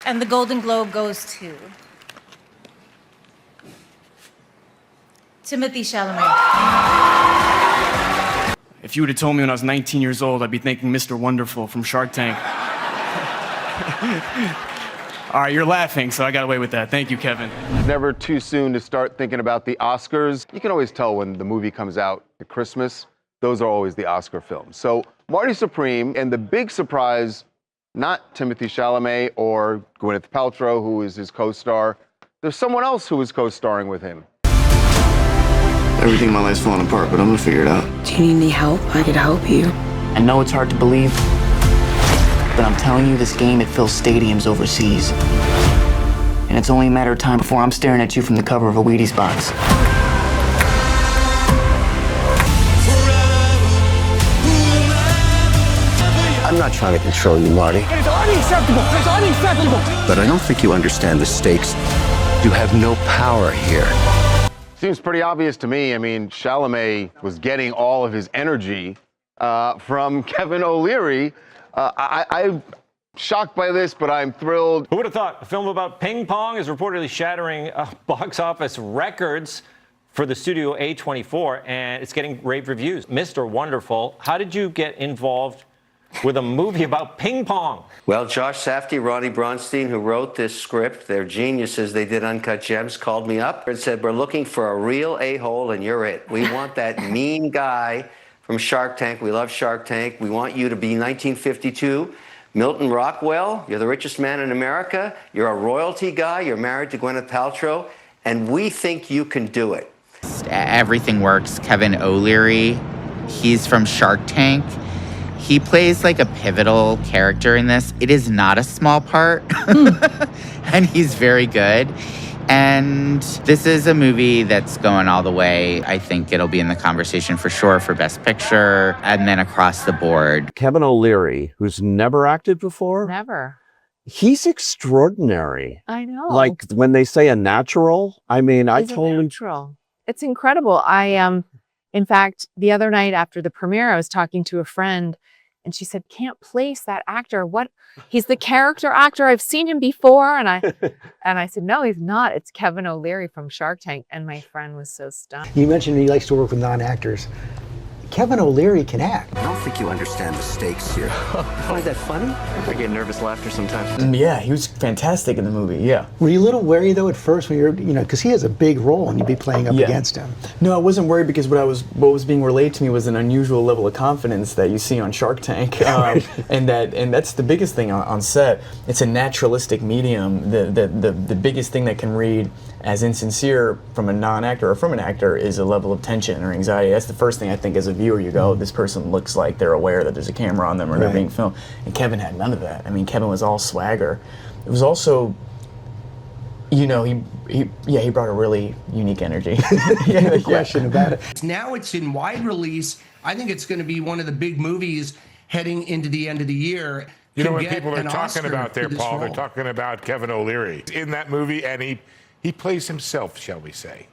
And the Golden Globe goes to Timothée Chalamet. If you would have told me when I was 19 years old, I'd be thanking Mr. Wonderful from Shark Tank. All right, you're laughing, so I got away with that. Thank you, Kevin. Never too soon to start thinking about the Oscars. You can always tell when the movie comes out at Christmas. Those are always the Oscar films. So Marty Supreme, and the big surprise, not Timothée Chalamet or Gwyneth Paltrow, who is his co-star. There's someone else who is co-starring with him. Everything in my life's falling apart, but I'm gonna figure it out. Do you need any help? I could help you. I know it's hard to believe, but I'm telling you, this game, it fills stadiums overseas. And it's only a matter of time before I'm staring at you from the cover of a Wheaties box. I'm not trying to control you, Marty. It is unacceptable! It's unacceptable! But I don't think you understand the stakes. You have no power here. Seems pretty obvious to me. I mean, Chalamet was getting all of his energy from Kevin O'Leary. I'm shocked by this, but I'm thrilled. Who would have thought? A film about ping pong is reportedly shattering box office records for the studio A24, and it's getting rave reviews. Mr. Wonderful, how did you get involved with a movie about ping pong? Well, Josh Safdie, Ronnie Bronstein, who wrote this script, they're geniuses. They did Uncut Gems, called me up and said, we're looking for a real a-hole, and you're it. We want that mean guy from Shark Tank. We love Shark Tank. We want you to be 1952. Milton Rockwell, you're the richest man in America. You're a royalty guy. You're married to Gwyneth Paltrow, and we think you can do it. Everything works. Kevin O'Leary, he's from Shark Tank. He plays like a pivotal character in this. It is not a small part, and he's very good. And this is a movie that's going all the way. I think it'll be in the conversation for sure for Best Picture, and then across the board. Kevin O'Leary, who's never acted before. Never. He's extraordinary. I know. Like when they say a natural, I mean, I He's a totally. natural. It's incredible. In fact, the other night after the premiere, I was talking to a friend, and she said, "Can't place that actor. What? He's the character actor. I've seen him before." And I said, "No, he's not. It's Kevin O'Leary from Shark Tank." And my friend was so stunned. You mentioned he likes to work with non-actors. Kevin O'Leary can act. I don't think you understand the stakes here. Find that funny? I get nervous laughter sometimes. Yeah, he was fantastic in the movie, yeah. Were you a little wary though at first when you're, because he has a big role and you'd be playing up against him? No, I wasn't worried because what was being relayed to me was an unusual level of confidence that you see on Shark Tank, and that's the biggest thing on set. It's a naturalistic medium. The biggest thing that can read as insincere from a non-actor or from an actor is a level of tension or anxiety. That's the first thing I think as a viewer. You go, this person looks like they're aware that there's a camera on them or they're being filmed. And Kevin had none of that. I mean, Kevin was all swagger. It was also, he brought a really unique energy. No question about it. Now it's in wide release. I think it's going to be one of the big movies heading into the end of the year. You know what people are talking about there, Paul? They're talking about Kevin O'Leary in that movie, and he plays himself, shall we say.